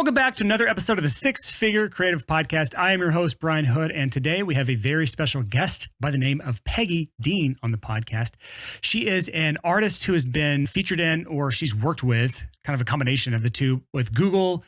Welcome back to another episode of the Six Figure Creative Podcast. I am your host, Brian Hood, and today we have a very special guest by the name of Peggy Dean on the podcast. She is an artist who has been featured in, or she's worked with, kind of a combination of the two, with Google,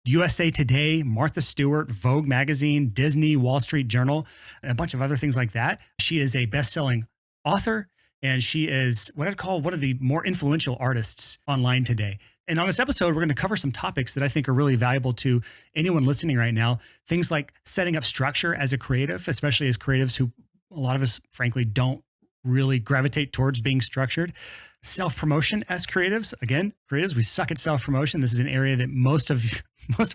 USA Today, Martha Stewart, Vogue Magazine, Disney, Wall Street Journal, and a bunch of other things like that. She is a best-selling author, and she is what I'd call one of the more influential artists online today. And on this episode, we're going to cover some topics that I think are really valuable to anyone listening right now. Things like setting up structure as a creative, especially as creatives who a lot of us, frankly, don't really gravitate towards being structured. Self-promotion as creatives. Again, creatives, we suck at self-promotion. This is an area that most of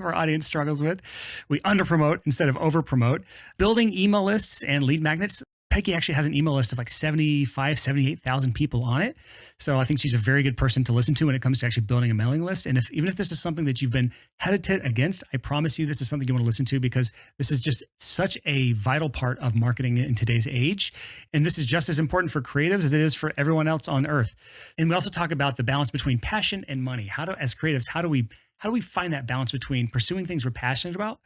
our audience struggles with. We under-promote instead of over-promote. Building email lists and lead magnets. Peggy actually has an email list of like 78,000 people on it. So I think she's a very good person to listen to when it comes to actually building a mailing list. And even if this is something that you've been hesitant against, I promise you this is something you want to listen to because this is just such a vital part of marketing in today's age. And this is just as important for creatives as it is for everyone else on earth. And we also talk about the balance between passion and money. As creatives, how do we find that balance between pursuing things we're passionate about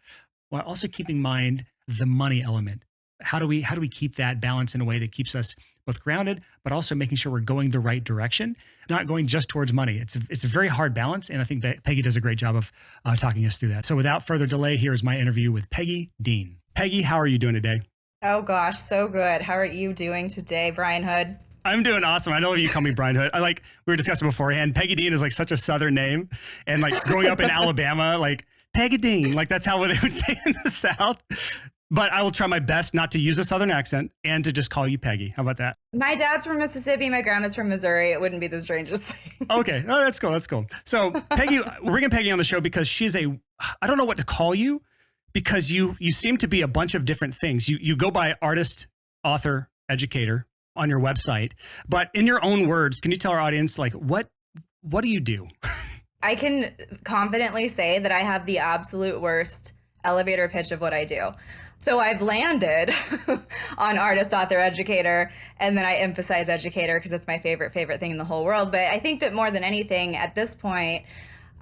while also keeping in mind the money element? How do we keep that balance in a way that keeps us both grounded, but also making sure we're going the right direction, not going just towards money? It's a very hard balance, and I think that Peggy does a great job of talking us through that. So without further delay, here is my interview with Peggy Dean. Peggy, how are you doing today? Oh gosh, so good. How are you doing today, Brian Hood? I'm doing awesome. I know you call me Brian Hood. We were discussing beforehand. Peggy Dean is like such a Southern name, and like growing up in Alabama, like Peggy Dean, like that's how they would say in the South. But I will try my best not to use a Southern accent and to just call you Peggy. How about that? My dad's from Mississippi. My grandma's from Missouri. It wouldn't be the strangest thing. Okay. Oh, that's cool. That's cool. So Peggy, we're bringing Peggy on the show because I don't know what to call you because you seem to be a bunch of different things. You go by artist, author, educator on your website. But in your own words, can you tell our audience, like, what do you do? I can confidently say that I have the absolute worst elevator pitch of what I do. So I've landed on artist, author, educator, and then I emphasize educator because it's my favorite thing in the whole world. But I think that more than anything at this point,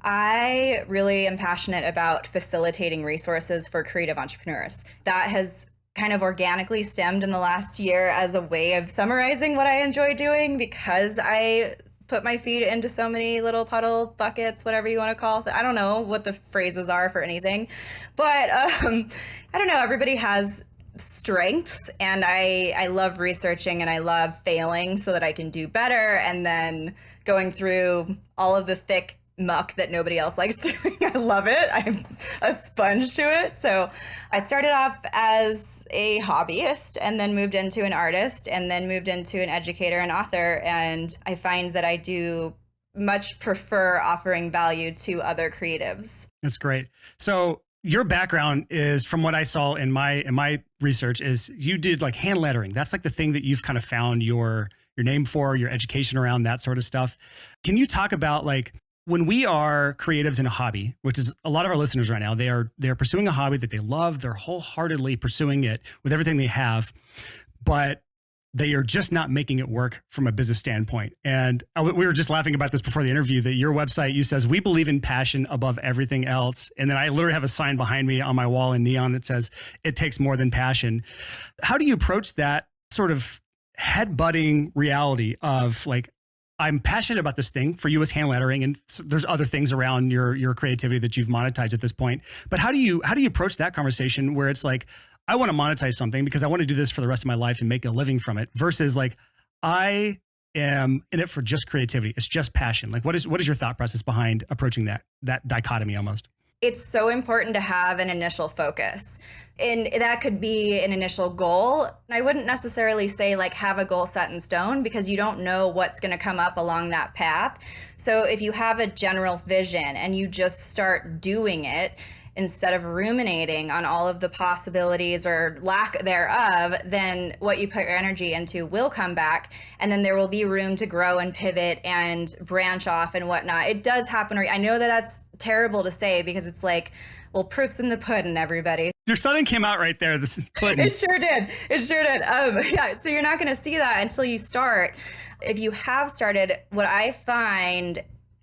I really am passionate about facilitating resources for creative entrepreneurs. That has kind of organically stemmed in the last year as a way of summarizing what I enjoy doing because I put my feet into so many little puddle buckets, whatever you want to call it. I don't know what the phrases are for anything, but I don't know. Everybody has strengths, and I love researching and I love failing so that I can do better, and then going through all of the thick muck that nobody else likes doing. I love it. I'm a sponge to it. So I started off as a hobbyist and then moved into an artist and then moved into an educator and author. And I find that I do much prefer offering value to other creatives. That's great. So your background is, from what I saw in my research, is you did like hand lettering. That's like the thing that you've kind of found your name for, your education around, that sort of stuff. Can you talk about, like, when we are creatives in a hobby, which is a lot of our listeners right now, they're pursuing a hobby that they love. They're wholeheartedly pursuing it with everything they have, but they are just not making it work from a business standpoint. And we were just laughing about this before the interview, that your website, you says, we believe in passion above everything else. And then I literally have a sign behind me on my wall in neon that says, it takes more than passion. How do you approach that sort of head-butting reality of, like, I'm passionate about this thing? For you, as hand lettering, and there's other things around your creativity that you've monetized at this point. But how do you approach that conversation where it's like, I want to monetize something because I want to do this for the rest of my life and make a living from it, versus like, I am in it for just creativity. It's just passion. Like, what is your thought process behind approaching that dichotomy almost? It's so important to have an initial focus. And that could be an initial goal. I wouldn't necessarily say like have a goal set in stone because you don't know what's going to come up along that path. So if you have a general vision and you just start doing it instead of ruminating on all of the possibilities or lack thereof, then what you put your energy into will come back, and then there will be room to grow and pivot and branch off and whatnot. It does happen. I know that that's terrible to say because it's like, well, proof's in the pudding, everybody. Your Southern came out right there. This pudding. It sure did. Yeah. So you're not going to see that until you start. If you have started, what I find,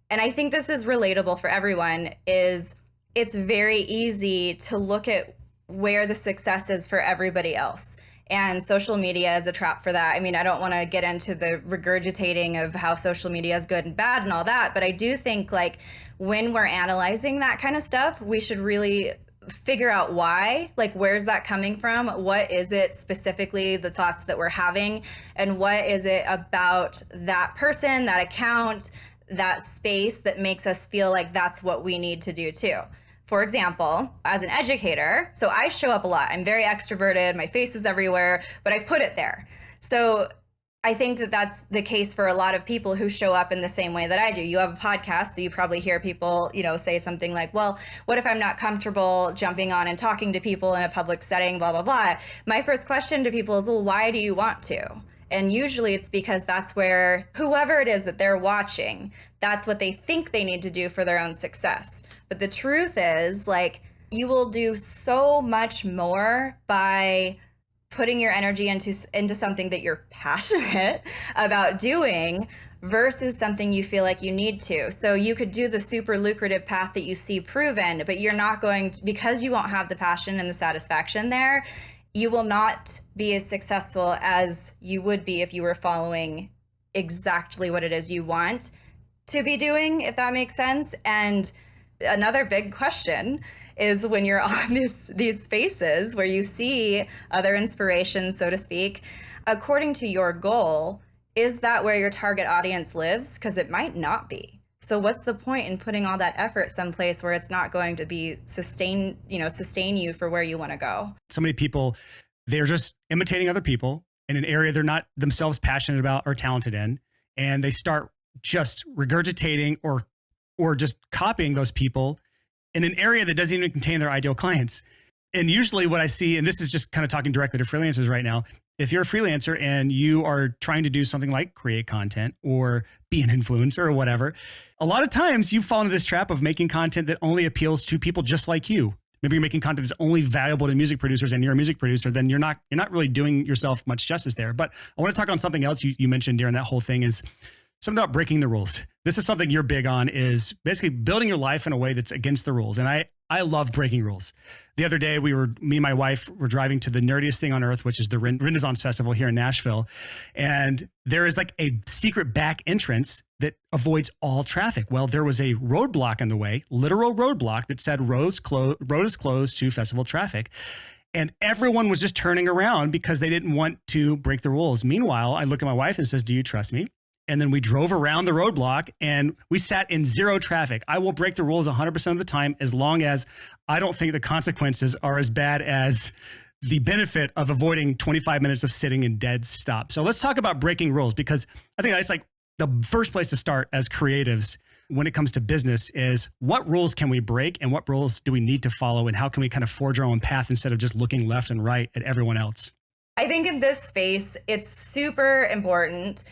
and I think this is relatable for everyone, is it's very easy to look at where the success is for everybody else. And social media is a trap for that. I mean, I don't want to get into the regurgitating of how social media is good and bad and all that, but I do think like when we're analyzing that kind of stuff, we should really figure out why, like where's that coming from? What is it specifically, the thoughts that we're having, and what is it about that person, that account, that space that makes us feel like that's what we need to do too. For example, as an educator, so I show up a lot. I'm very extroverted, my face is everywhere, but I put it there. So I think that that's the case for a lot of people who show up in the same way that I do. You have a podcast, so you probably hear people, say something like, well, what if I'm not comfortable jumping on and talking to people in a public setting, blah, blah, blah. My first question to people is, well, why do you want to? And usually it's because that's where whoever it is that they're watching, that's what they think they need to do for their own success. But the truth is, like, you will do so much more by putting your energy into something that you're passionate about doing versus something you feel like you need to. So you could do the super lucrative path that you see proven, but you're not going to, because you won't have the passion and the satisfaction there, you will not be as successful as you would be if you were following exactly what it is you want to be doing, if that makes sense. And another big question is when you're on these spaces where you see other inspirations, so to speak, according to your goal, is that where your target audience lives? Because it might not be. So what's the point in putting all that effort someplace where it's not going to be sustain you for where you want to go? So many people, they're just imitating other people in an area they're not themselves passionate about or talented in. And they start just regurgitating or just copying those people in an area that doesn't even contain their ideal clients. And usually what I see, and this is just kind of talking directly to freelancers right now, if you're a freelancer and you are trying to do something like create content or be an influencer or whatever, a lot of times you fall into this trap of making content that only appeals to people just like you. Maybe you're making content that's only valuable to music producers and you're a music producer, then you're not really doing yourself much justice there. But I want to talk on something else you mentioned during that whole thing is something about breaking the rules. This is something you're big on, is basically building your life in a way that's against the rules. And I love breaking rules. The other day, me and my wife were driving to the nerdiest thing on earth, which is the Renaissance Festival here in Nashville. And there is like a secret back entrance that avoids all traffic. Well, there was a roadblock in the way, literal roadblock that said road is closed to festival traffic. And everyone was just turning around because they didn't want to break the rules. Meanwhile, I look at my wife and says, "Do you trust me?" And then we drove around the roadblock and we sat in zero traffic. I will break the rules 100% of the time as long as I don't think the consequences are as bad as the benefit of avoiding 25 minutes of sitting in dead stop. So let's talk about breaking rules, because I think that's like the first place to start as creatives when it comes to business is what rules can we break and what rules do we need to follow, and how can we kind of forge our own path instead of just looking left and right at everyone else? I think in this space, it's super important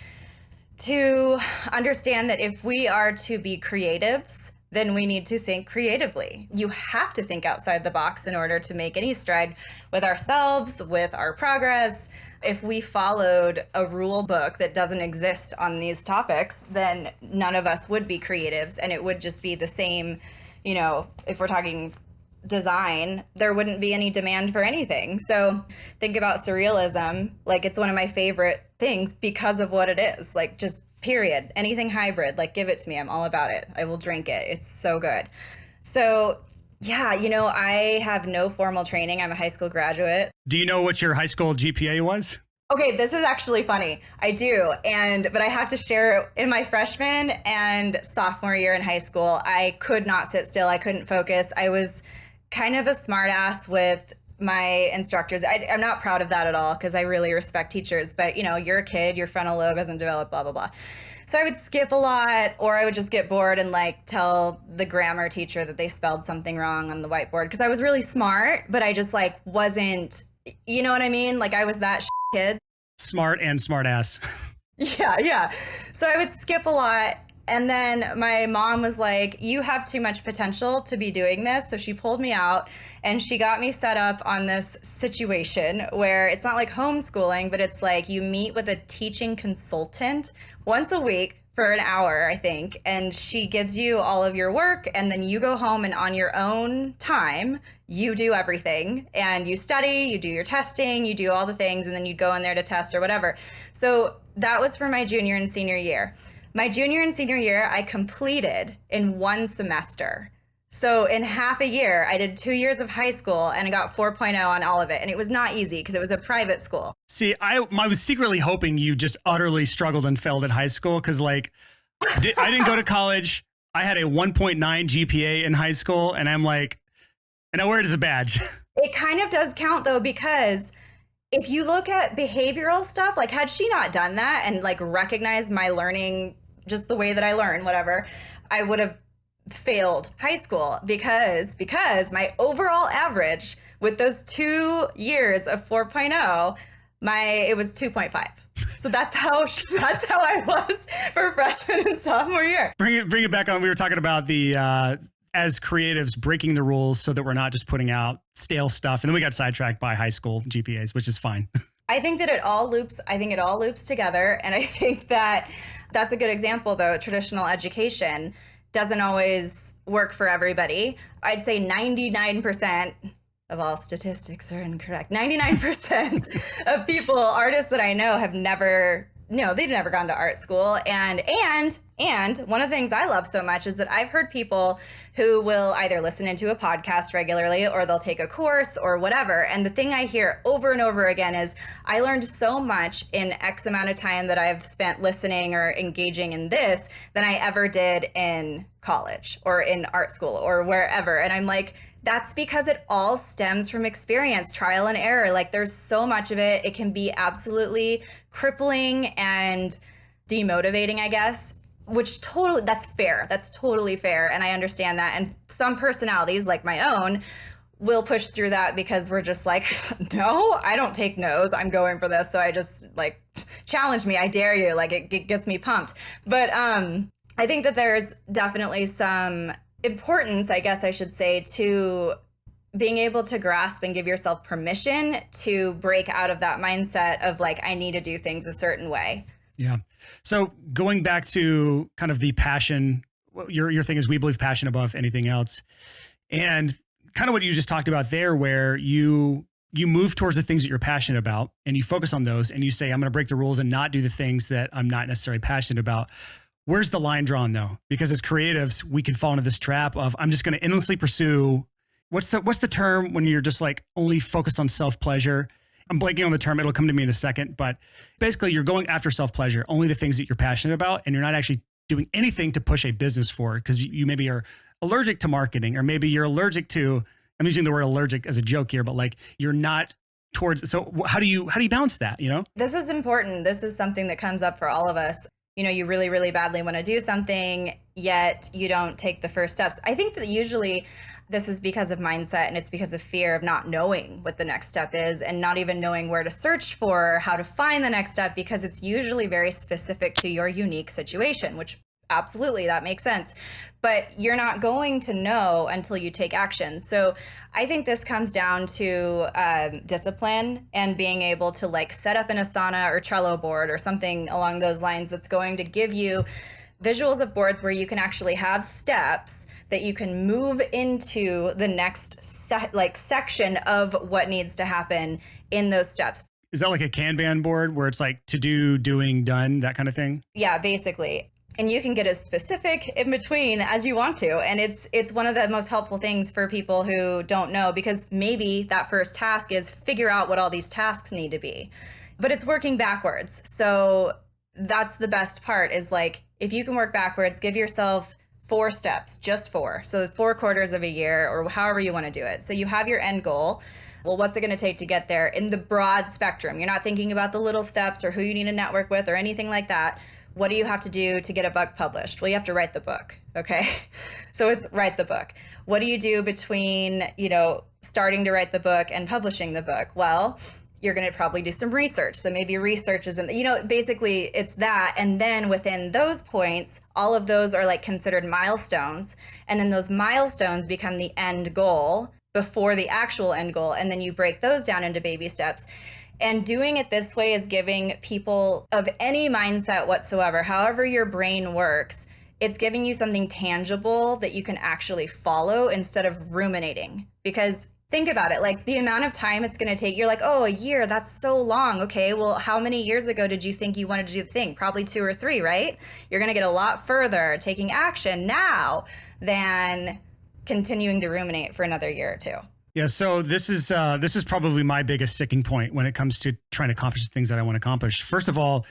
to understand that if we are to be creatives, then we need to think creatively. You have to think outside the box in order to make any stride with ourselves, with our progress. If we followed a rule book that doesn't exist on these topics, then none of us would be creatives, and it would just be the same, if we're talking design, there wouldn't be any demand for anything. So think about surrealism. Like, it's one of my favorite things because of what it is. Like, just period. Anything hybrid, like, give it to me. I'm all about it. I will drink it. It's so good. So yeah, I have no formal training. I'm a high school graduate. Do you know what your high school GPA was? Okay, this is actually funny. I do. But I have to share, in my freshman and sophomore year in high school, I could not sit still. I couldn't focus. I was kind of a smartass with my instructors. I'm not proud of that at all because I really respect teachers, but you're a kid, your frontal lobe hasn't developed, blah, blah, blah. So I would skip a lot, or I would just get bored and tell the grammar teacher that they spelled something wrong on the whiteboard because I was really smart, but I just wasn't, you know what I mean? I was that kid. Smart and smart ass. Yeah. So I would skip a lot. And then my mom was like, "You have too much potential to be doing this." So she pulled me out and she got me set up on this situation where it's not like homeschooling, but it's like you meet with a teaching consultant once a week for an hour, I think. And she gives you all of your work, and then you go home and on your own time, you do everything, and you study, you do your testing, you do all the things, and then you go in there to test or whatever. So that was for my junior and senior year. My junior and senior year, I completed in one semester. So in half a year, I did 2 years of high school and I got 4.0 on all of it. And it was not easy because it was a private school. See, I was secretly hoping you just utterly struggled and failed at high school because, like, I didn't go to college. I had a 1.9 GPA in high school, and I'm like, and I wear it as a badge. It kind of does count, though, because if you look at behavioral stuff, like, had she not done that and, like, recognized my learning just the way that I learn, whatever, I would have failed high school because my overall average with those 2 years of 4.0, it was 2.5. So that's how I was for freshman and sophomore year. Bring it back on. We were talking about the as creatives breaking the rules so that we're not just putting out stale stuff, and then we got sidetracked by high school GPAs, which is fine. I think that it all loops together, and I think that's a good example, though. Traditional education doesn't always work for everybody. I'd say 99% of all statistics are incorrect. 99% of people, artists that I know, they've never gone to art school. And one of the things I love so much is that I've heard people who will either listen into a podcast regularly or they'll take a course or whatever. And the thing I hear over and over again is, I learned so much in X amount of time that I've spent listening or engaging in this than I ever did in college or in art school or wherever. And I'm like, that's because it all stems from experience, trial and error. Like, there's so much of it. It can be absolutely crippling and demotivating, I guess, that's fair. That's totally fair. And I understand that. And some personalities, like my own, will push through that because we're just like, no, I don't take no's. I'm going for this. So I just, like, challenge me. I dare you. Like, it gets me pumped. But I think that there's definitely some importance, I guess I should say, to being able to grasp and give yourself permission to break out of that mindset of, like, I need to do things a certain way. Yeah. So going back to kind of the passion, your thing is we believe passion above anything else. And kind of what you just talked about there, where you move towards the things that you're passionate about and you focus on those and you say, I'm going to break the rules and not do the things that I'm not necessarily passionate about. Where's the line drawn, though? Because as creatives, we can fall into this trap of, I'm just going to endlessly pursue. What's the term when you're just, like, only focused on self-pleasure? I'm blanking on the term. It'll come to me in a second. But basically, you're going after self-pleasure, only the things that you're passionate about, and you're not actually doing anything to push a business forward because you maybe are allergic to marketing, or maybe you're allergic to, I'm using the word allergic as a joke here, but, like, you're not towards. So how do you balance that, you know? This is important. This is something that comes up for all of us. You know, you really, really badly want to do something, yet you don't take the first steps. I think that usually this is because of mindset, and it's because of fear of not knowing what the next step is and not even knowing where to search for, how to find the next step, because it's usually very specific to your unique situation, which absolutely, that makes sense. But you're not going to know until you take action. So I think this comes down to discipline and being able to, like, set up an Asana or Trello board or something along those lines that's going to give you visuals of boards where you can actually have steps that you can move into the next section of what needs to happen in those steps. Is that like a Kanban board where it's like to do, doing, done, that kind of thing? Yeah, basically. And you can get as specific in between as you want to. And it's one of the most helpful things for people who don't know, because maybe that first task is figure out what all these tasks need to be. But it's working backwards. So that's the best part, is, like, if you can work backwards, give yourself 4 steps, just 4. So 4 quarters of a year, or however you want to do it. So you have your end goal. Well, what's it going to take to get there in the broad spectrum? You're not thinking about the little steps or who you need to network with or anything like that. What do you have to do to get a book published? Well, you have to write the book. Okay. So it's write the book. What do you do between, starting to write the book and publishing the book? Well, you're going to probably do some research. So maybe research isn't, basically it's that. And then within those points, all of those are, like, considered milestones. And then those milestones become the end goal before the actual end goal. And then you break those down into baby steps. And doing it this way is giving people of any mindset whatsoever, however your brain works, it's giving you something tangible that you can actually follow instead of ruminating. Because think about it, like the amount of time it's going to take, you're like, oh, a year, that's so long. Okay, well, how many years ago did you think you wanted to do the thing? Probably 2 or 3, right? You're going to get a lot further taking action now than continuing to ruminate for another year or 2. Yeah, so this is probably my biggest sticking point when it comes to trying to accomplish the things that I want to accomplish. First of all,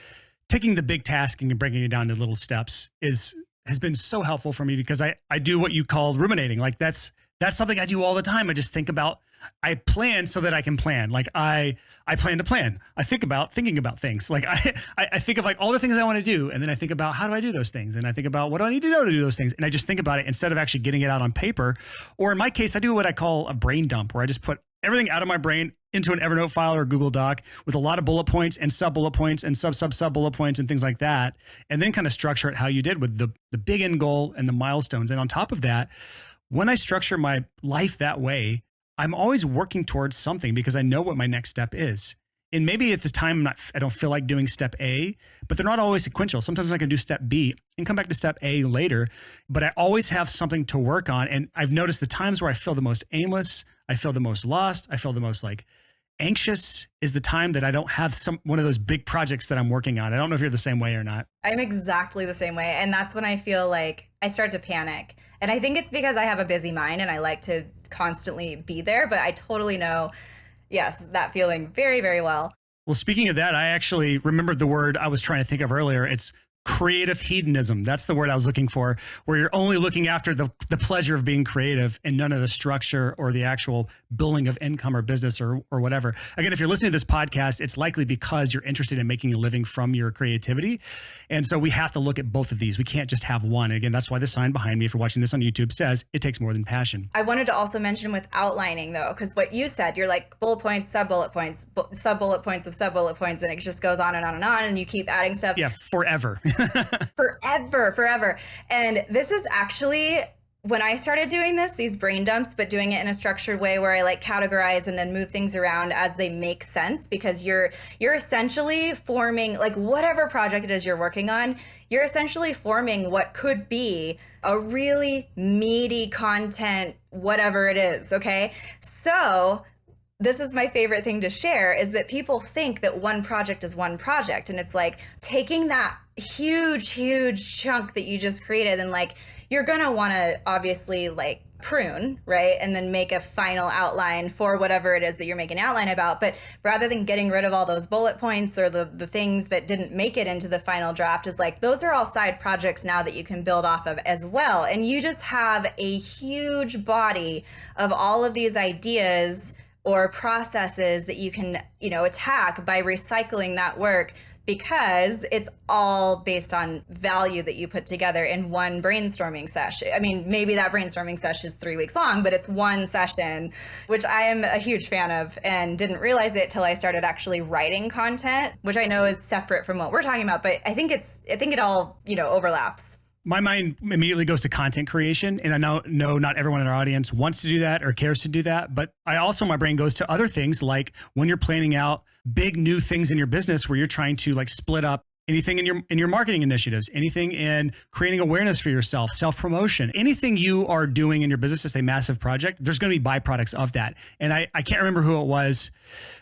taking the big task and breaking it down to little steps has been so helpful for me, because I do what you call ruminating. Like that's something I do all the time. I just think about, I plan so that I can plan. Like I plan to plan. I think about thinking about things. Like I think of like all the things I want to do. And then I think about, how do I do those things? And I think about, what do I need to know to do those things? And I just think about it instead of actually getting it out on paper. Or in my case, I do what I call a brain dump, where I just put everything out of my brain into an Evernote file or Google Doc with a lot of bullet points and sub bullet points and sub bullet points and things like that. And then kind of structure it how you did, with the big end goal and the milestones. And on top of that, when I structure my life that way, I'm always working towards something, because I know what my next step is. And maybe at this time, I don't feel like doing step A, but they're not always sequential. Sometimes I can do step B and come back to step A later, but I always have something to work on. And I've noticed the times where I feel the most aimless, I feel the most lost, I feel the most like anxious, is the time that I don't have one of those big projects that I'm working on. I don't know if you're the same way or not. I'm exactly the same way. And that's when I feel like I start to panic. And I think it's because I have a busy mind and I like to constantly be there, but I totally know, yes, that feeling very, very well. Well, speaking of that, I actually remembered the word I was trying to think of earlier. It's creative hedonism. That's the word I was looking for, where you're only looking after the pleasure of being creative and none of the structure or the actual building of income or business or whatever. Again, if you're listening to this podcast, it's likely because you're interested in making a living from your creativity. And so we have to look at both of these. We can't just have one. Again, that's why the sign behind me, if you're watching this on YouTube, says it takes more than passion. I wanted to also mention with outlining though, because what you said, you're like bullet points, sub bullet points, sub bullet points of sub bullet points, and it just goes on and on and on, and you keep adding stuff. Yeah, forever. Forever. And this is actually when I started doing these brain dumps, but doing it in a structured way where I like categorize and then move things around as they make sense, because you're essentially forming, like whatever project it is you're working on, you're essentially forming what could be a really meaty content, whatever it is. Okay. So this is my favorite thing to share, is that people think that one project is one project. And it's like taking that huge chunk that you just created, and like, you're going to want to obviously like prune, right? And then make a final outline for whatever it is that you're making an outline about. But rather than getting rid of all those bullet points or the things that didn't make it into the final draft, is like, those are all side projects now that you can build off of as well. And you just have a huge body of all of these ideas or processes that you can, attack by recycling that work, because it's all based on value that you put together in one brainstorming session. I mean, maybe that brainstorming session is 3 weeks long, but it's one session, which I am a huge fan of, and didn't realize it till I started actually writing content, which I know is separate from what we're talking about, but I think it all, overlaps. My mind immediately goes to content creation. And I know not everyone in our audience wants to do that or cares to do that. But my brain goes to other things, like when you're planning out big new things in your business, where you're trying to like split up anything in your marketing initiatives, anything in creating awareness for yourself, self-promotion, anything you are doing in your business is a massive project. There's going to be byproducts of that. And I can't remember who it was.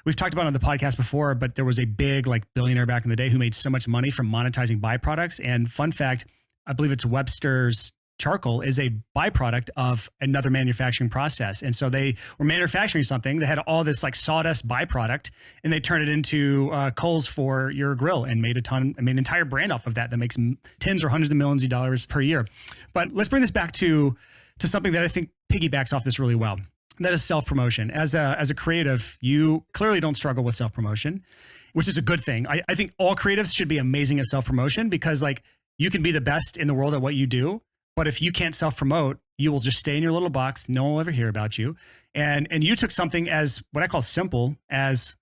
We've talked about it on the podcast before, but there was a big like billionaire back in the day who made so much money from monetizing byproducts. And fun fact, I believe it's Webster's charcoal is a byproduct of another manufacturing process. And so they were manufacturing something that had all this like sawdust byproduct, and they turned it into coals for your grill and made an entire brand off of that makes tens or hundreds of millions of dollars per year. But let's bring this back to something that I think piggybacks off this really well. That is self-promotion. As a creative, you clearly don't struggle with self-promotion, which is a good thing. I think all creatives should be amazing at self-promotion, because like, you can be the best in the world at what you do, but if you can't self-promote, you will just stay in your little box. No one will ever hear about you. And you took something as what I call simple as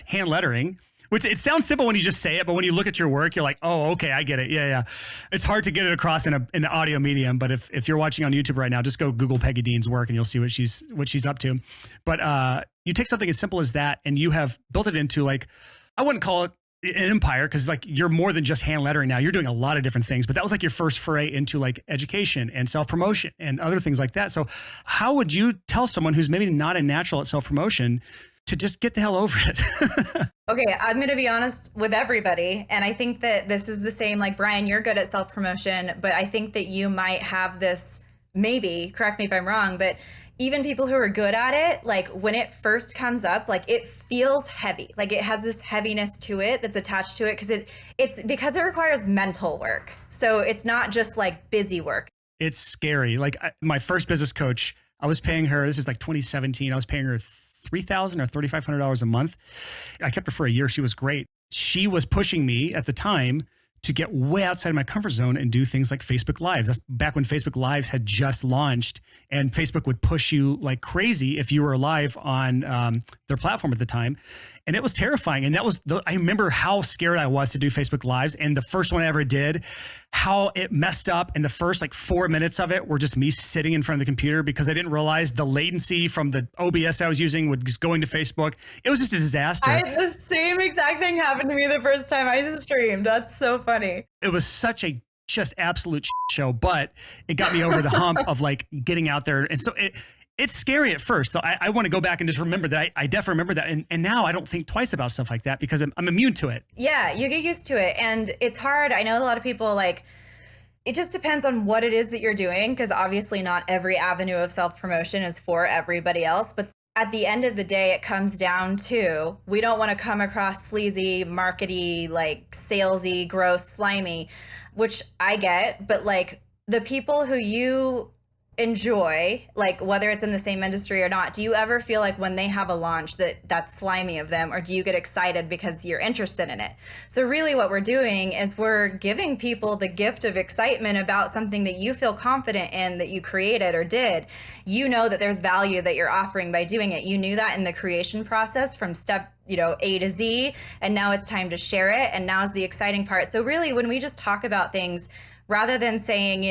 hand lettering, Which it sounds simple when you just say it, but when you look at your work, you're like, oh, okay, I get it. Yeah, yeah. It's hard to get it across in an audio medium, but if you're watching on YouTube right now, just go Google Peggy Dean's work and you'll see what she's up to. But you take something as simple as that and you have built it into like, I wouldn't call it an empire because like you're more than just hand lettering now. You're doing a lot of different things, but that was like your first foray into like education and self-promotion and other things like that. So how would you tell someone who's maybe not a natural at self-promotion to just get the hell over it? Okay, I'm going to be honest with everybody. And I think that this is the same, like Brian, you're good at self-promotion, but I think that you might have this, maybe, correct me if I'm wrong, but even people who are good at it, like when it first comes up, like it feels heavy. Like it has this heaviness to it that's attached to it because because it requires mental work. So it's not just like busy work. It's scary. Like my first business coach, I was paying her, this is like 2017, I was paying her $3,000 or $3,500 a month. I kept her for a year. She was great. She was pushing me at the time to get way outside my comfort zone and do things like Facebook Lives. That's back when Facebook Lives had just launched and Facebook would push you like crazy if you were live on their platform at the time. And it was terrifying. And I remember how scared I was to do Facebook Lives. And the first one I ever did, how it messed up. And the first like 4 minutes of it were just me sitting in front of the computer because I didn't realize the latency from the OBS I was using was going to Facebook. It was just a disaster. The same exact thing happened to me the first time I streamed. That's so funny. It was such a just absolute show, but it got me over the hump of like getting out there. And so it's scary at first. So I want to go back and just remember that. I definitely remember that. And now I don't think twice about stuff like that because I'm immune to it. Yeah, you get used to it. And it's hard. I know a lot of people like, it just depends on what it is that you're doing because obviously not every avenue of self-promotion is for everybody else. But at the end of the day, it comes down to, we don't want to come across sleazy, markety, like salesy, gross, slimy, which I get, but like the people who you enjoy, like whether it's in the same industry or not, do you ever feel like when they have a launch that's slimy of them, or do you get excited because you're interested in it? So really what we're doing is we're giving people the gift of excitement about something that you feel confident in that you created or did. You know that there's value that you're offering by doing it. You knew that in the creation process from step A to Z, and now it's time to share it, and now's the exciting part. So really when we just talk about things, rather than saying,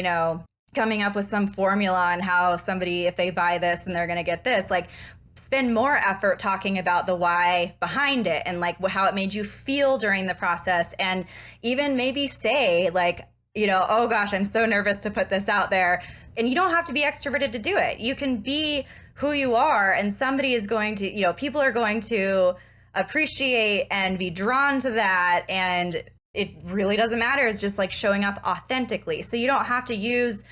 coming up with some formula on how somebody, if they buy this and they're going to get this, like spend more effort talking about the why behind it and like how it made you feel during the process. And even maybe say like, oh gosh, I'm so nervous to put this out there. And you don't have to be extroverted to do it. You can be who you are, and somebody is going to, people are going to appreciate and be drawn to that. And it really doesn't matter. It's just like showing up authentically. So you don't have to use,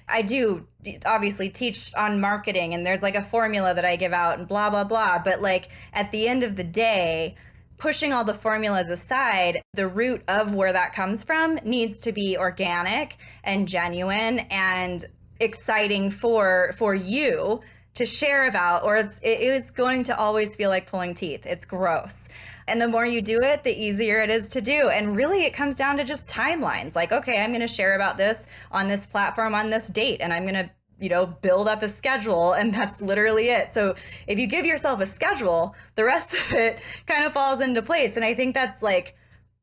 I do obviously teach on marketing and there's like a formula that I give out and blah, blah, blah. But like at the end of the day, pushing all the formulas aside, the root of where that comes from needs to be organic and genuine and exciting for you to share about, or it is going to always feel like pulling teeth. It's gross. And the more you do it, the easier it is to do. And really it comes down to just timelines. Like, okay, I'm going to share about this on this platform on this date, and I'm going to build up a schedule, and that's literally it. So if you give yourself a schedule, the rest of it kind of falls into place. And I think that's like,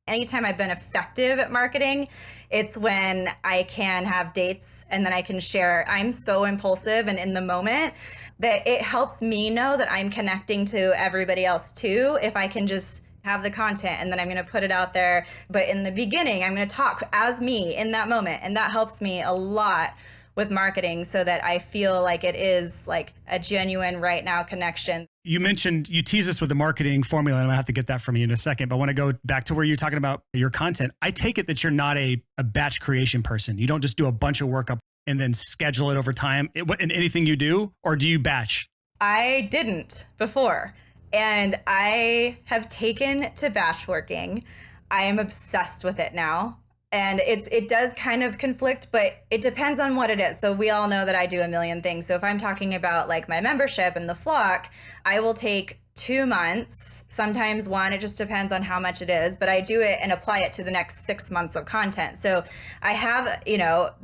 anytime I've been effective at marketing, it's when I can have dates and then I can share. I'm so impulsive and in the moment that it helps me know that I'm connecting to everybody else too. If I can just have the content and then I'm going to put it out there. But in the beginning, I'm going to talk as me in that moment. And that helps me a lot with marketing so that I feel like it is like a genuine right now connection. You mentioned, you tease us with the marketing formula, and I'm gonna have to get that from you in a second, but I want to go back to where you're talking about your content. I take it that you're not a batch creation person. You don't just do a bunch of work up and then schedule it over time in anything you do, or do you batch? I didn't before, and I have taken to batch working. I am obsessed with it now. And it does kind of conflict, but it depends on what it is. So we all know that I do a million things. So if I'm talking about like my membership and the flock, I will take 2 months, sometimes one, it just depends on how much it is, but I do it and apply it to the next 6 months of content. So I have,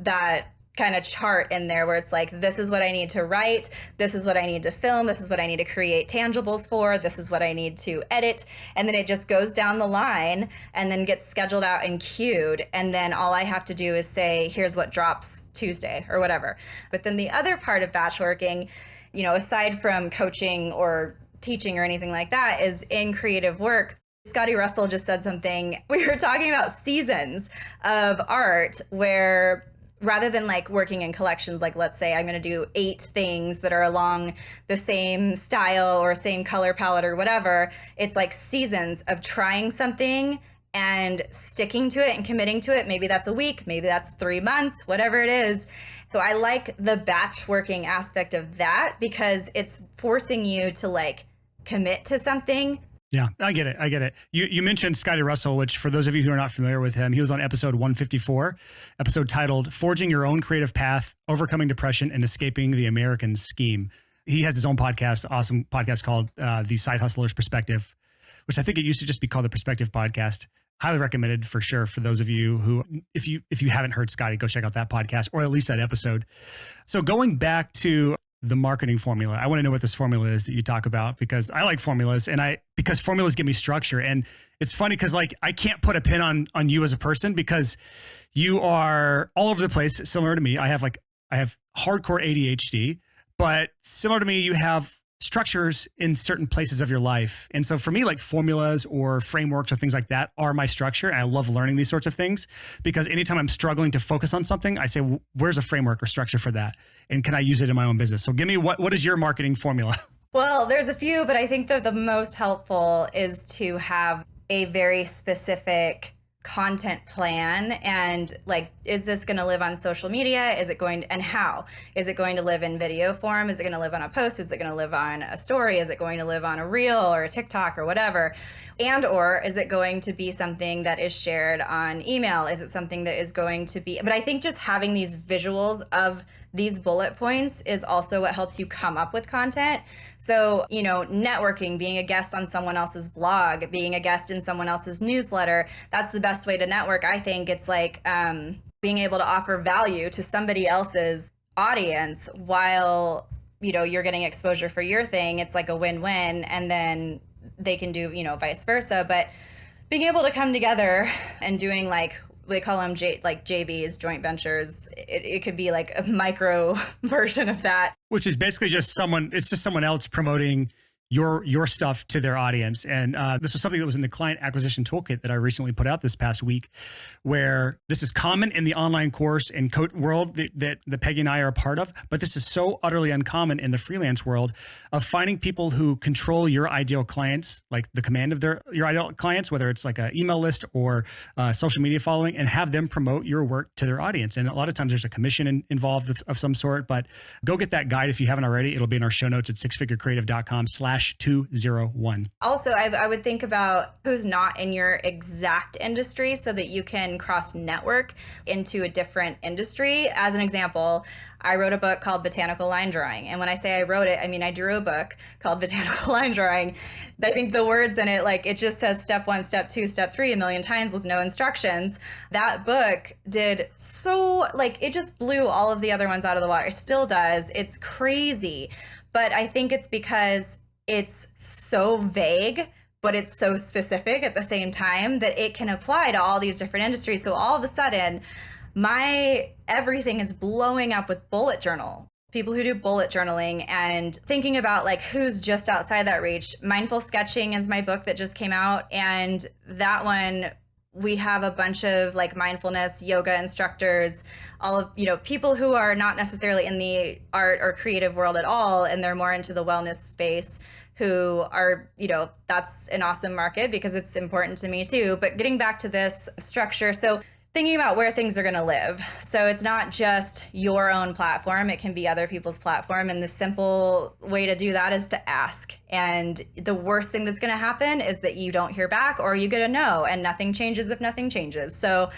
that kind of chart in there where it's like, this is what I need to write, this is what I need to film, this is what I need to create tangibles for, this is what I need to edit. And then it just goes down the line and then gets scheduled out and queued. And then all I have to do is say, here's what drops Tuesday or whatever. But then the other part of batch working, aside from coaching or teaching or anything like that, is in creative work. Scotty Russell just said something. We were talking about seasons of art where rather than like working in collections, like let's say I'm going to do 8 things that are along the same style or same color palette or whatever, it's like seasons of trying something and sticking to it and committing to it. Maybe that's a week, maybe that's 3 months, whatever it is. So I like the batch working aspect of that because it's forcing you to like commit to something. Yeah, I get it. You mentioned Scotty Russell, which for those of you who are not familiar with him, he was on episode 154, episode titled Forging Your Own Creative Path, Overcoming Depression and Escaping the American Scheme. He has his own podcast, awesome podcast called The Side Hustler's Perspective, which I think it used to just be called the Perspective Podcast. Highly recommended for sure for those of you who, if you haven't heard Scotty, go check out that podcast or at least that episode. So going back to the marketing formula, I want to know what this formula is that you talk about because I like formulas because formulas give me structure. And it's funny because like I can't put a pin on you as a person because you are all over the place, similar to me. I have hardcore ADHD, but similar to me, you have structures in certain places of your life. And so for me, like formulas or frameworks or things like that are my structure. And I love learning these sorts of things because anytime I'm struggling to focus on something, I say, where's a framework or structure for that? And can I use it in my own business? So give me, what is your marketing formula? Well, there's a few, but I think that the most helpful is to have a very specific content plan and like, is this going to live on social media? Is it going to, and how? Is it going to live in video form? Is it going to live on a post? Is it going to live on a story? Is it going to live on a reel or a TikTok or whatever? And or is it going to be something that is shared on email? Is it something that is going to be, but I think just having these visuals of these bullet points is also what helps you come up with content. So, networking, being a guest on someone else's blog, being a guest in someone else's newsletter, that's the best way to network. I think it's like being able to offer value to somebody else's audience while, you're getting exposure for your thing. It's like a win-win, and then they can do, vice versa. But being able to come together and doing like, they call them JVs, joint ventures. It could be like a micro version of that. Which is basically just someone else promoting your stuff to their audience. And this was something that was in the client acquisition toolkit that I recently put out this past week, where this is common in the online course and coach world that Peggy and I are a part of, but this is so utterly uncommon in the freelance world of finding people who control your ideal clients, like the command of your ideal clients, whether it's like an email list or social media following, and have them promote your work to their audience. And a lot of times there's a commission involved of some sort, but go get that guide if you haven't already. It'll be in our show notes at sixfigurecreative.com/201. Also, I would think about who's not in your exact industry so that you can cross network into a different industry. As an example, I wrote a book called Botanical Line Drawing. And when I say I wrote it, I mean, I drew a book called Botanical Line Drawing. I think the words in it, like it just says step 1, step 2, step 3 a million times with no instructions. That book did so, like, it just blew all of the other ones out of the water. It still does. It's crazy. But I think it's because it's so vague, but it's so specific at the same time that it can apply to all these different industries. So all of a sudden, my everything is blowing up with bullet journal. People who do bullet journaling and thinking about like who's just outside that reach. Mindful Sketching is my book that just came out. And that one, we have a bunch of like mindfulness yoga instructors, all of, people who are not necessarily in the art or creative world at all. And they're more into the wellness space, who are, that's an awesome market because it's important to me too. But getting back to this structure. So thinking about where things are going to live. So it's not just your own platform. It can be other people's platform. And the simple way to do that is to ask. And the worst thing that's going to happen is that you don't hear back or you get a no, and nothing changes if nothing changes. So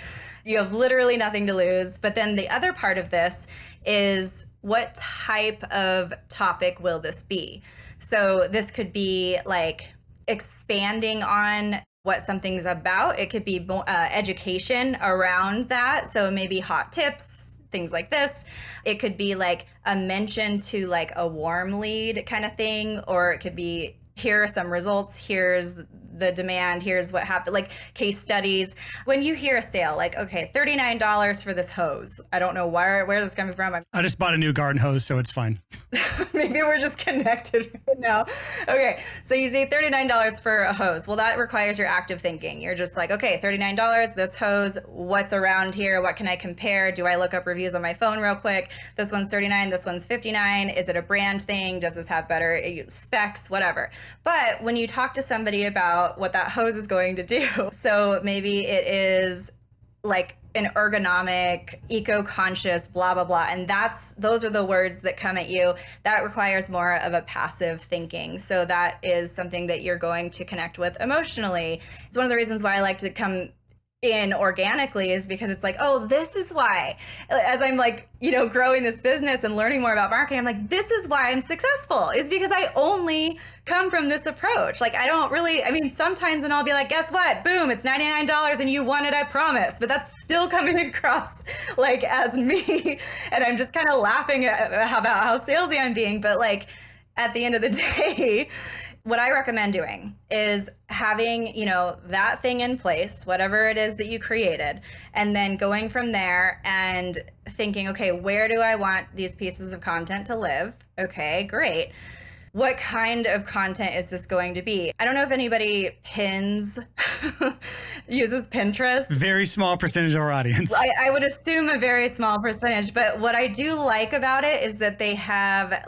you have literally nothing to lose. But then the other part of this is, what type of topic will this be? So this could be like expanding on what something's about. It could be education around that. So maybe hot tips, things like this. It could be like a mention to like a warm lead kind of thing, or it could be, here are some results, here's the demand, here's what happened, like case studies. When you hear a sale, like, okay, $39 for this hose. I don't know where this is coming from. I just bought a new garden hose, so it's fine. Maybe we're just connected right now. Okay, so you say $39 for a hose. Well, that requires your active thinking. You're just like, okay, $39, this hose, what's around here? What can I compare? Do I look up reviews on my phone real quick? This one's $39, this one's $59. Is it a brand thing? Does this have better specs? Whatever. But when you talk to somebody about what that hose is going to do, so maybe it is like an ergonomic, eco-conscious, blah, blah, blah. And those are the words that come at you. That requires more of a passive thinking. So that is something that you're going to connect with emotionally. It's one of the reasons why I like to come in organically, is because it's like, oh, this is why, as I'm like, growing this business and learning more about marketing, I'm like, this is why I'm successful, is because I only come from this approach. Like, sometimes and I'll be like, guess what? Boom, it's $99 and you won it, I promise. But that's still coming across like as me. And I'm just kind of laughing about how salesy I'm being. But like, at the end of the day, what I recommend doing is having, that thing in place, whatever it is that you created, and then going from there and thinking, okay, where do I want these pieces of content to live? Okay, great. What kind of content is this going to be? I don't know if anybody uses Pinterest. Very small percentage of our audience. I would assume a very small percentage, but what I do like about it is that they have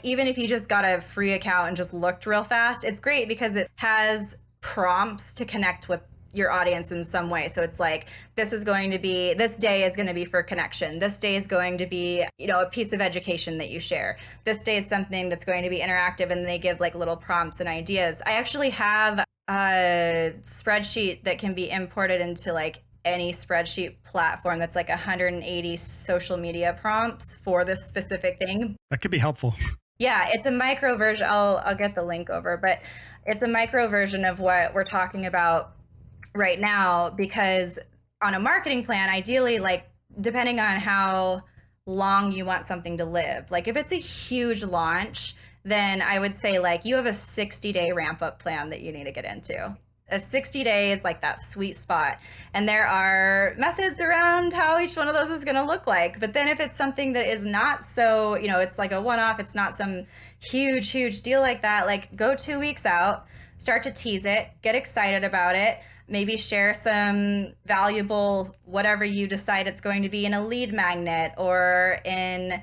even if you just got a free account and just looked real fast, it's great because it has prompts to connect with your audience in some way. So it's like, this day is going to be for connection. This day is going to be, a piece of education that you share. This day is something that's going to be interactive, and they give like little prompts and ideas. I actually have a spreadsheet that can be imported into like any spreadsheet platform that's like 180 social media prompts for this specific thing. That could be helpful. Yeah, it's a micro version. I'll get the link over, but it's a micro version of what we're talking about right now, because on a marketing plan, ideally, like depending on how long you want something to live, like if it's a huge launch, then I would say like you have a 60-day ramp up plan that you need to get into. A 60 days, like that sweet spot. And there are methods around how each one of those is going to look like. But then if it's something that is not so, it's like a one-off, it's not some huge deal like that, like go 2 weeks out, start to tease it, get excited about it, maybe share some valuable, whatever you decide it's going to be, in a lead magnet or in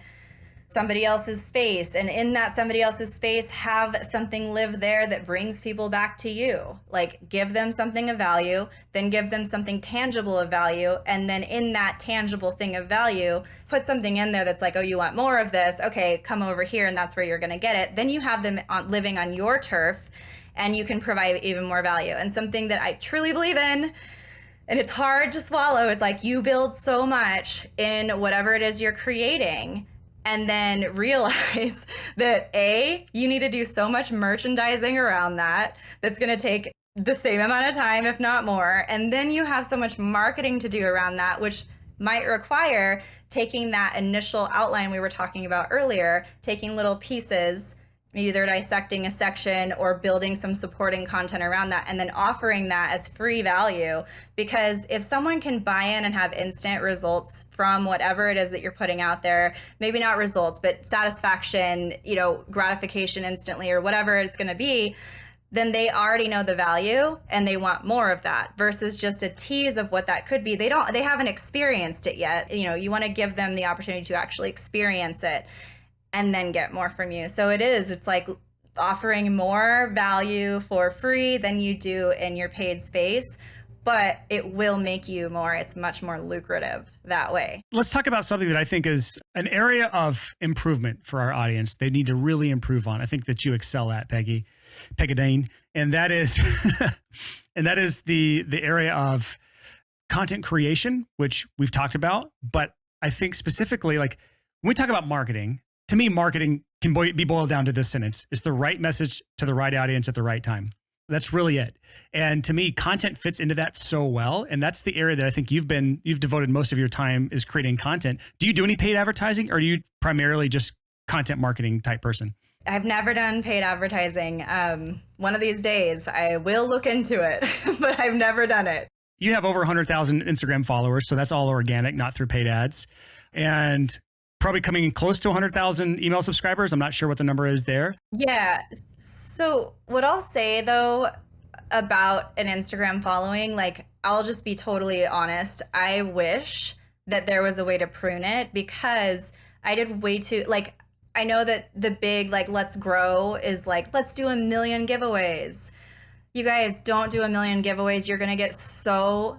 somebody else's space, and in that somebody else's space have something live there that brings people back to you. Like give them something of value, then give them something tangible of value, and then in that tangible thing of value, put something in there that's like, oh, you want more of this? Okay, come over here, and that's where you're going to get it. Then you have them living on your turf, and you can provide even more value. And something that I truly believe in, and it's hard to swallow, is like you build so much in whatever it is you're creating, and then realize that you need to do so much merchandising around that's going to take the same amount of time, if not more. And then you have so much marketing to do around that, which might require taking that initial outline we were talking about earlier, taking little pieces, either dissecting a section or building some supporting content around that, and then offering that as free value. Because if someone can buy in and have instant results from whatever it is that you're putting out there, maybe not results, but satisfaction, gratification instantly, or whatever it's going to be, then they already know the value and they want more of that, versus just a tease of what that could be. They haven't experienced it yet. You want to give them the opportunity to actually experience it and then get more from you. So it's like offering more value for free than you do in your paid space, but it will make you more. It's much more lucrative that way. Let's talk about something that I think is an area of improvement for our audience. They need to really improve on. I think that you excel at, Peggy Dean, and that is the area of content creation, which we've talked about. But I think specifically, like when we talk about marketing, to me, marketing can be boiled down to this sentence: it's the right message to the right audience at the right time. That's really it. And to me, content fits into that so well. And that's the area that I think you've devoted most of your time is creating content. Do you do any paid advertising, or are you primarily just content marketing type person? I've never done paid advertising. One of these days I will look into it, but I've never done it. You have over 100,000 Instagram followers, so that's all organic, not through paid ads. And probably coming in close to 100,000 email subscribers. I'm not sure what the number is there. Yeah. So what I'll say though about an Instagram following, like I'll just be totally honest. I wish that there was a way to prune it, because I did way too, like, I know that the big, like, let's grow is like, let's do 1 million giveaways. You guys, don't do 1 million giveaways. You're going to get so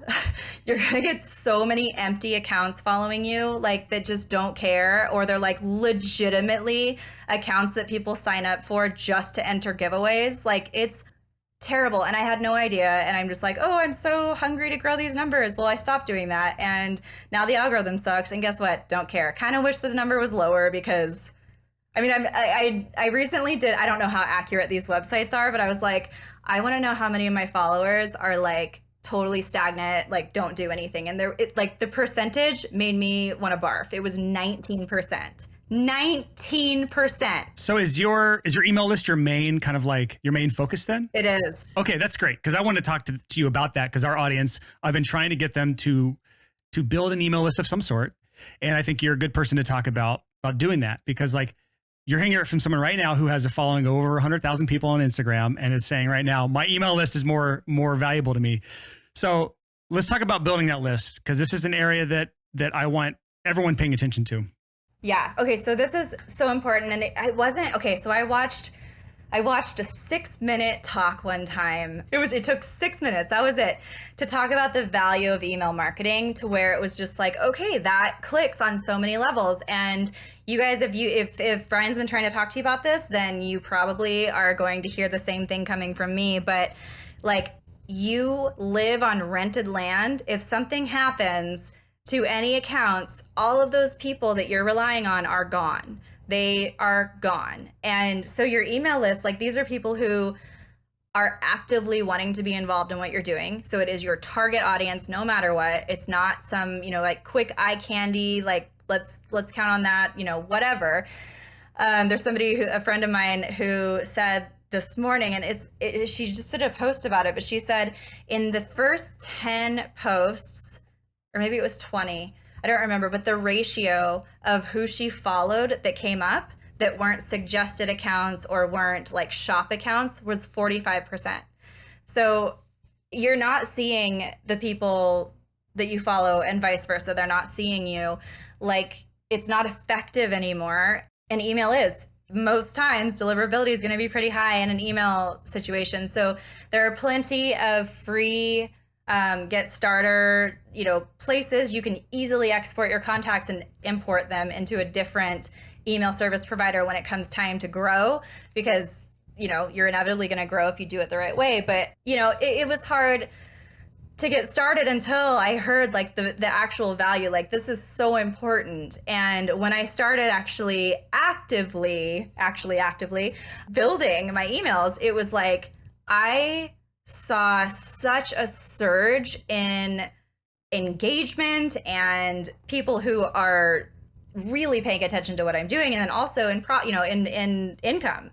many empty accounts following you, like, that just don't care, or they're like legitimately accounts that people sign up for just to enter giveaways. Like, it's terrible. And I had no idea. And I'm just like, oh, I'm so hungry to grow these numbers. Well, I stopped doing that. And now the algorithm sucks. And guess what? Don't care. Kind of wish that the number was lower, because I mean, I recently did, I don't know how accurate these websites are, but I was like, I want to know how many of my followers are like totally stagnant, like don't do anything. And like the percentage made me want to barf. It was 19%. 19%. So is your email list your main kind of like your main focus then? It is. Okay, that's great. Because I want to talk to you about that, because our audience, I've been trying to get them to build an email list of some sort. And I think you're a good person to talk about doing that, because like, you're hearing it from someone right now who has a following of over 100,000 people on Instagram and is saying right now, my email list is more valuable to me. So let's talk about building that list, because this is an area that I want everyone paying attention to. Yeah. Okay. So this is so important. And it wasn't, okay. So I watched a 6-minute talk one time. It took 6 minutes. That was it, to talk about the value of email marketing, to where it was just like, okay, that clicks on so many levels. And you guys, if Brian's been trying to talk to you about this, then you probably are going to hear the same thing coming from me. But like, you live on rented land. If something happens to any accounts, all of those people that you're relying on are gone. They are gone. And so your email list, like, these are people who are actively wanting to be involved in what you're doing. So it is your target audience, no matter what. It's not some, like quick eye candy, like let's count on that, whatever. There's a friend of mine who said this morning, and she just did a post about it, but she said in the first 10 posts, or maybe it was 20, I don't remember, but the ratio of who she followed that came up that weren't suggested accounts or weren't like shop accounts was 45%. So you're not seeing the people that you follow, and vice versa. They're not seeing you. Like, it's not effective anymore. And email is. Most times deliverability is going to be pretty high in an email situation. So there are plenty of free get starter, places you can easily export your contacts and import them into a different email service provider when it comes time to grow, because, you're inevitably going to grow if you do it the right way. But, it was hard to get started until I heard like the actual value, like this is so important. And when I started actually actively building my emails, it was like, I saw such a surge in engagement and people who are really paying attention to what I'm doing, and then also in income.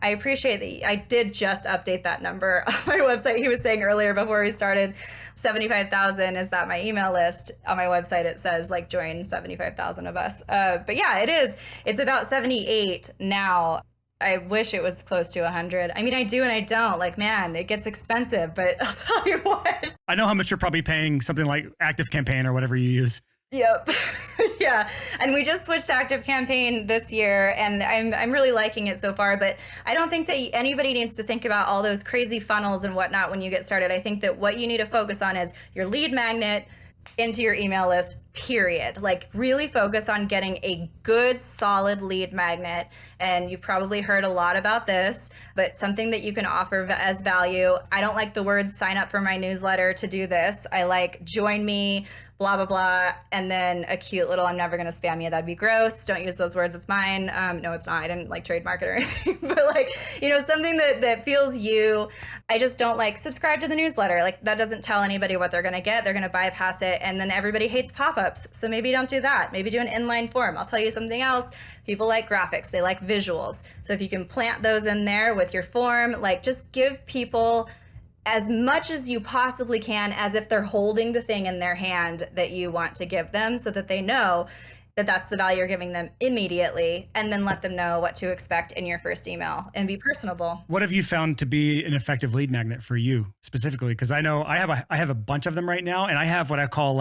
I appreciate that. I did just update that number on my website. He was saying earlier before we started, 75,000 is that my email list. On my website it says like join 75,000 of us. But yeah, it is. It's about 78 now. I wish it was close to 100. I mean, I do and I don't. Like, man, it gets expensive, but I'll tell you what. I know how much you're probably paying something like ActiveCampaign or whatever you use. Yep. Yeah. And we just switched to ActiveCampaign this year, and I'm really liking it so far. But I don't think that anybody needs to think about all those crazy funnels and whatnot when you get started. I think that what you need to focus on is your lead magnet into your email list, period. Like really focus on getting a good solid lead magnet. And you've probably heard a lot about this, but something that you can offer as value. I don't like the words sign up for my newsletter to do this. I like join me, blah, blah, blah. And then a cute little, I'm never going to spam you. That'd be gross. Don't use those words. It's mine. No, it's not. I didn't like trademark it or anything, but like, you know, something that feels you. I just don't like subscribe to the newsletter. Like that doesn't tell anybody what they're going to get. They're going to bypass it. And then everybody hates pop-ups. So maybe don't do that. Maybe do an inline form. I'll tell you something else. People like graphics. They like visuals. So if you can plant those in there with your form, like just give people as much as you possibly can as if they're holding the thing in their hand that you want to give them, so that they know that that's the value you're giving them immediately, and then let them know what to expect in your first email and be personable. What have you found to be an effective lead magnet for you specifically? Because I know I have a bunch of them right now, and I have what I call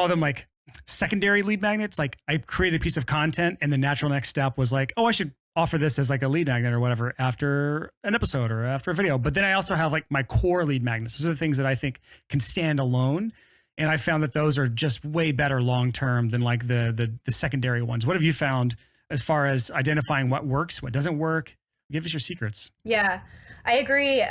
them like secondary lead magnets. Like I created a piece of content and the natural next step was like, oh, I should offer this as like a lead magnet or whatever after an episode or after a video. But then I also have like my core lead magnets. Those are the things that I think can stand alone. And I found that those are just way better long-term than like the secondary ones. What have you found as far as identifying what works, what doesn't work? Give us your secrets. Yeah, I agree.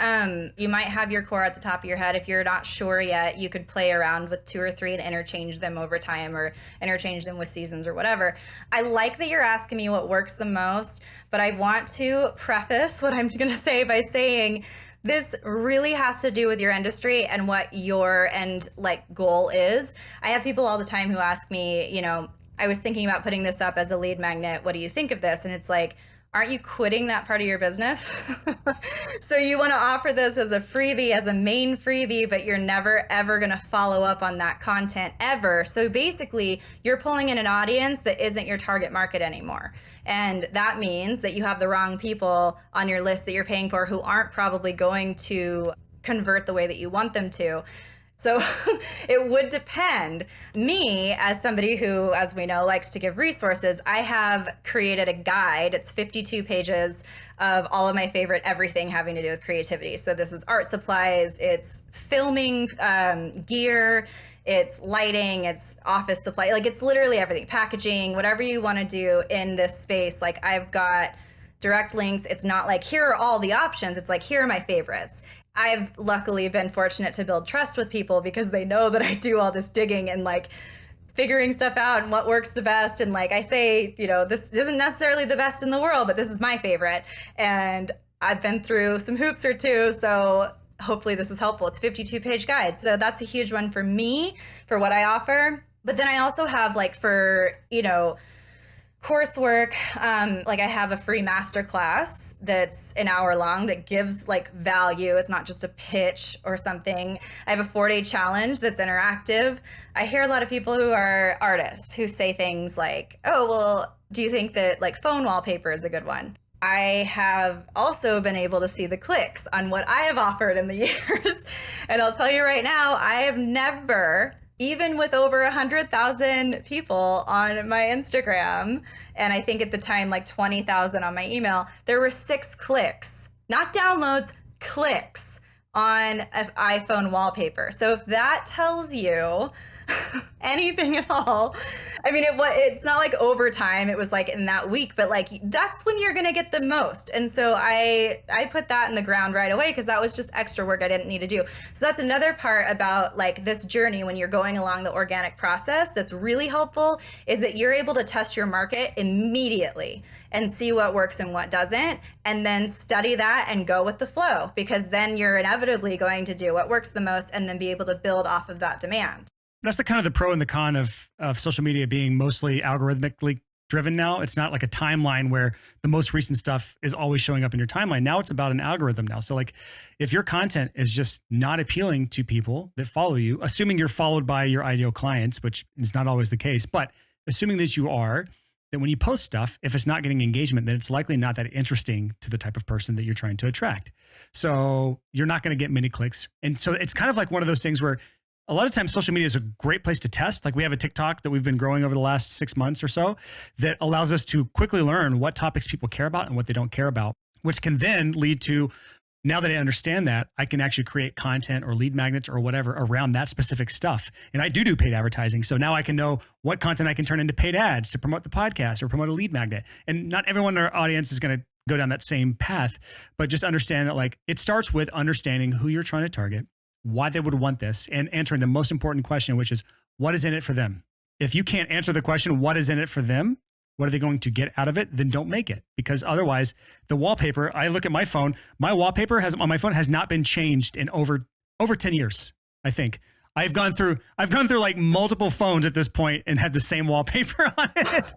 You might have your core at the top of your head. If you're not sure yet, you could play around with 2 or 3 and interchange them over time, or interchange them with seasons or whatever. I like that you're asking me what works the most, but I want to preface what I'm going to say by saying this really has to do with your industry and what your end goal is. I have people all the time who ask me, you know, I was thinking about putting this up as a lead magnet. What do you think of this? And it's like, aren't you quitting that part of your business? So you want to offer this as a freebie, as a main freebie, but you're never, ever going to follow up on that content ever. So basically, you're pulling in an audience that isn't your target market anymore. And that means that you have the wrong people on your list that you're paying for who aren't probably going to convert the way that you want them to. So it would depend. Me, as somebody who, as we know, likes to give resources, I have created a guide. It's 52 pages of all of my favorite everything having to do with creativity. So this is art supplies, it's filming gear, it's lighting, it's office supply, like it's literally everything, packaging, whatever you want to do in this space. Like I've got direct links. It's not like, here are all the options. It's like, here are my favorites. I've luckily been fortunate to build trust with people because they know that I do all this digging and like figuring stuff out and what works the best. And like I say, you know, this isn't necessarily the best in the world, but this is my favorite. And I've been through some hoops or two. So hopefully this is helpful. It's 52-page guide. So that's a huge one for me, for what I offer. But then I also have like for, you know, coursework, like I have a free masterclass that's an hour long that gives like value. It's not just a pitch or something. I have a 4-day challenge that's interactive. I hear a lot of people who are artists who say things like, oh, well, do you think that like phone wallpaper is a good one? I have also been able to see the clicks on what I have offered in the years. And I'll tell you right now, I have never, even with over 100,000 people on my Instagram, and I think at the time like 20,000 on my email, there were 6 clicks, not downloads, clicks on an iPhone wallpaper. So if that tells you anything at all, I mean, it's not like over time, it was like in that week, but like that's when you're gonna get the most. And so I put that in the ground right away because that was just extra work I didn't need to do. So that's another part about like this journey when you're going along the organic process that's really helpful, is that you're able to test your market immediately and see what works and what doesn't, and then study that and go with the flow, because then you're inevitably going to do what works the most and then be able to build off of that demand. That's the kind of the pro and the con of social media being mostly algorithmically driven now. It's not like a timeline where the most recent stuff is always showing up in your timeline. Now it's about an algorithm now. So like if your content is just not appealing to people that follow you, assuming you're followed by your ideal clients, which is not always the case, but assuming that you are, that when you post stuff, if it's not getting engagement, then it's likely not that interesting to the type of person that you're trying to attract. So you're not going to get many clicks. And so it's kind of like one of those things where a lot of times social media is a great place to test. Like we have a TikTok that we've been growing over the last 6 months or so that allows us to quickly learn what topics people care about and what they don't care about, which can then lead to Now that I understand that, I can actually create content or lead magnets or whatever around that specific stuff. And I do paid advertising. So now I can know what content I can turn into paid ads to promote the podcast or promote a lead magnet. And not everyone in our audience is going to go down that same path, but just understand that like it starts with understanding who you're trying to target, why they would want this, and answering the most important question, which is what is in it for them? If you can't answer the question, what is in it for them? What are they going to get out of it? Then don't make it, because otherwise the wallpaper, I look at my phone, my wallpaper on my phone has not been changed in over 10 years. I think I've gone through like multiple phones at this point and had the same wallpaper on it.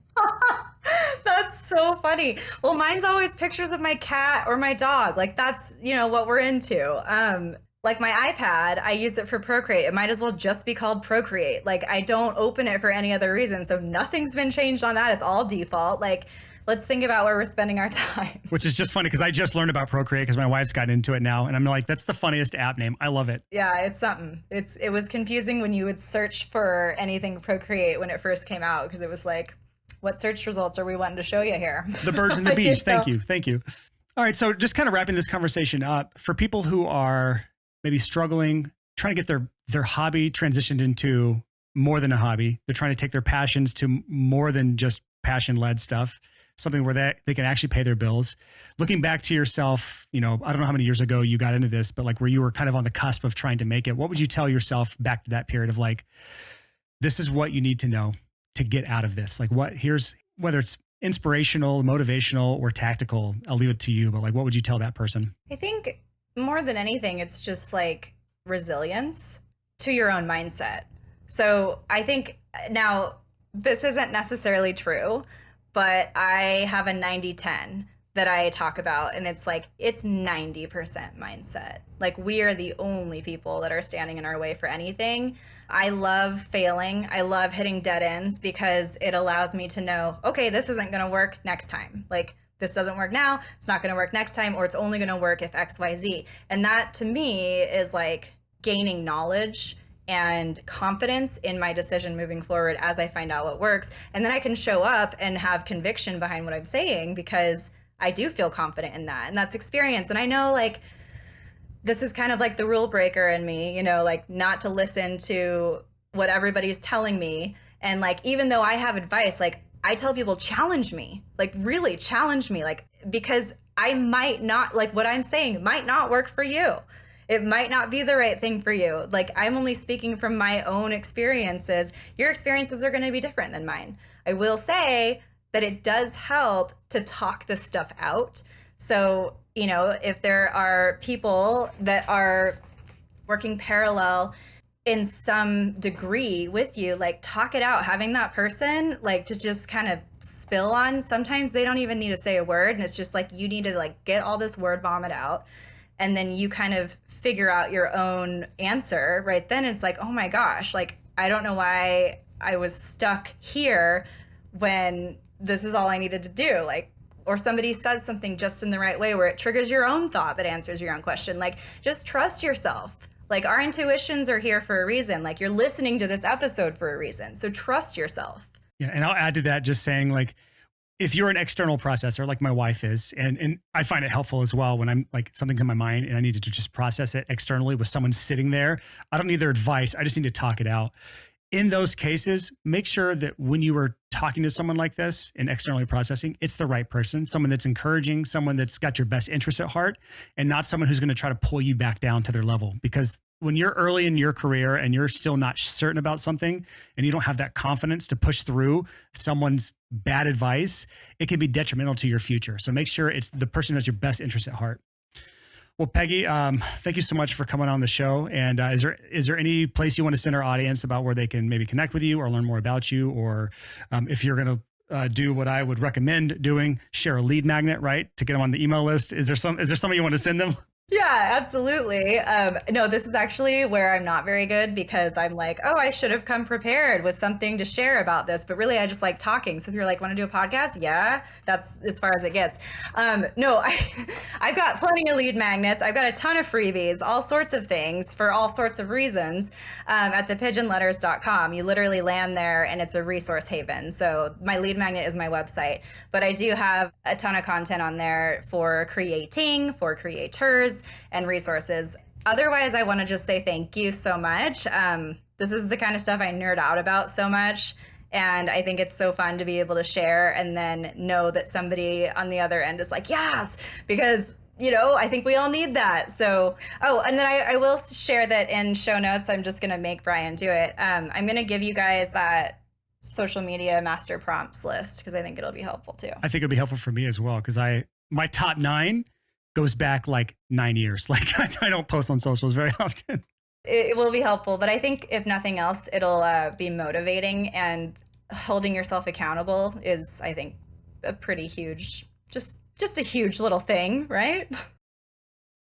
That's so funny. Well, mine's always pictures of my cat or my dog. Like that's, what we're into. Like my iPad, I use it for Procreate. It might as well just be called Procreate. Like I don't open it for any other reason. So nothing's been changed on that. It's all default. Like let's think about where we're spending our time. Which is just funny because I just learned about Procreate because my wife's gotten into it now. And I'm like, that's the funniest app name. I love it. Yeah, it's something. It was confusing when you would search for anything Procreate when it first came out, because it was like, what search results are we wanting to show you here? The birds and the bees. Thank you. All right. So just kind of wrapping this conversation up, for people who are maybe struggling, trying to get their hobby transitioned into more than a hobby. They're trying to take their passions to more than just passion-led stuff, something where they can actually pay their bills. Looking back to yourself, I don't know how many years ago you got into this, but like where you were kind of on the cusp of trying to make it, what would you tell yourself back to that period of like, this is what you need to know to get out of this? Like whether it's inspirational, motivational, or tactical, I'll leave it to you, but like, what would you tell that person? I think more than anything, it's just like resilience to your own mindset. So I think now this isn't necessarily true, but I have a 90-10 that I talk about. And it's like, it's 90% mindset. Like we are the only people that are standing in our way for anything. I love failing. I love hitting dead ends because it allows me to know, okay, this isn't going to work next time. Like this doesn't work now, it's not going to work next time, or it's only going to work if X, Y, Z. And that to me is like gaining knowledge and confidence in my decision moving forward as I find out what works. And then I can show up and have conviction behind what I'm saying because I do feel confident in that. And that's experience. And I know like, this is kind of like the rule breaker in me, like not to listen to what everybody's telling me. And like, even though I have advice, like I tell people, challenge me, like really challenge me, like, because I might not, like what I'm saying might not work for you. It might not be the right thing for you. Like I'm only speaking from my own experiences. Your experiences are going to be different than mine. I will say that it does help to talk this stuff out. So, if there are people that are working parallel in some degree with you, like talk it out, having that person like to just kind of spill on. Sometimes they don't even need to say a word. And it's just like, you need to like get all this word vomit out. And then you kind of figure out your own answer right then. It's like, oh my gosh, like, I don't know why I was stuck here when this is all I needed to do. Like, or somebody says something just in the right way where it triggers your own thought that answers your own question. Like, just trust yourself. Like, our intuitions are here for a reason. Like, you're listening to this episode for a reason. So trust yourself. Yeah. And I'll add to that just saying, like, if you're an external processor, like my wife is, and I find it helpful as well when I'm like, something's in my mind and I need to just process it externally with someone sitting there. I don't need their advice. I just need to talk it out. In those cases, make sure that when you are talking to someone like this and externally processing, it's the right person, someone that's encouraging, someone that's got your best interest at heart, and not someone who's going to try to pull you back down to their level. Because when you're early in your career and you're still not certain about something and you don't have that confidence to push through someone's bad advice, it can be detrimental to your future. So make sure it's the person who has your best interest at heart. Well, Peggy, thank you so much for coming on the show. And is there any place you want to send our audience about where they can maybe connect with you or learn more about you? Or if you're going to do what I would recommend doing, share a lead magnet, right? To get them on the email list. Is there something you want to send them? Yeah, absolutely. No, this is actually where I'm not very good because I'm like, oh, I should have come prepared with something to share about this. But really, I just like talking. So if you're like, want to do a podcast? Yeah, that's as far as it gets. No, I've got plenty of lead magnets. I've got a ton of freebies, all sorts of things for all sorts of reasons at thepigeonletters.com. You literally land there and it's a resource haven. So my lead magnet is my website. But I do have a ton of content on there for creating, for creators, mentors and resources. Otherwise, I want to just say thank you so much. This is the kind of stuff I nerd out about so much. And I think it's so fun to be able to share and then know that somebody on the other end is like, yes, because, I think we all need that. So, and then I will share that in show notes. I'm just going to make Brian do it. I'm going to give you guys that social media master prompts list because I think it'll be helpful too. I think it'll be helpful for me as well because my top 9 goes back like 9 years. Like I don't post on socials very often. It will be helpful, but I think if nothing else, it'll be motivating, and holding yourself accountable is, I think, a pretty huge, just a huge little thing, right?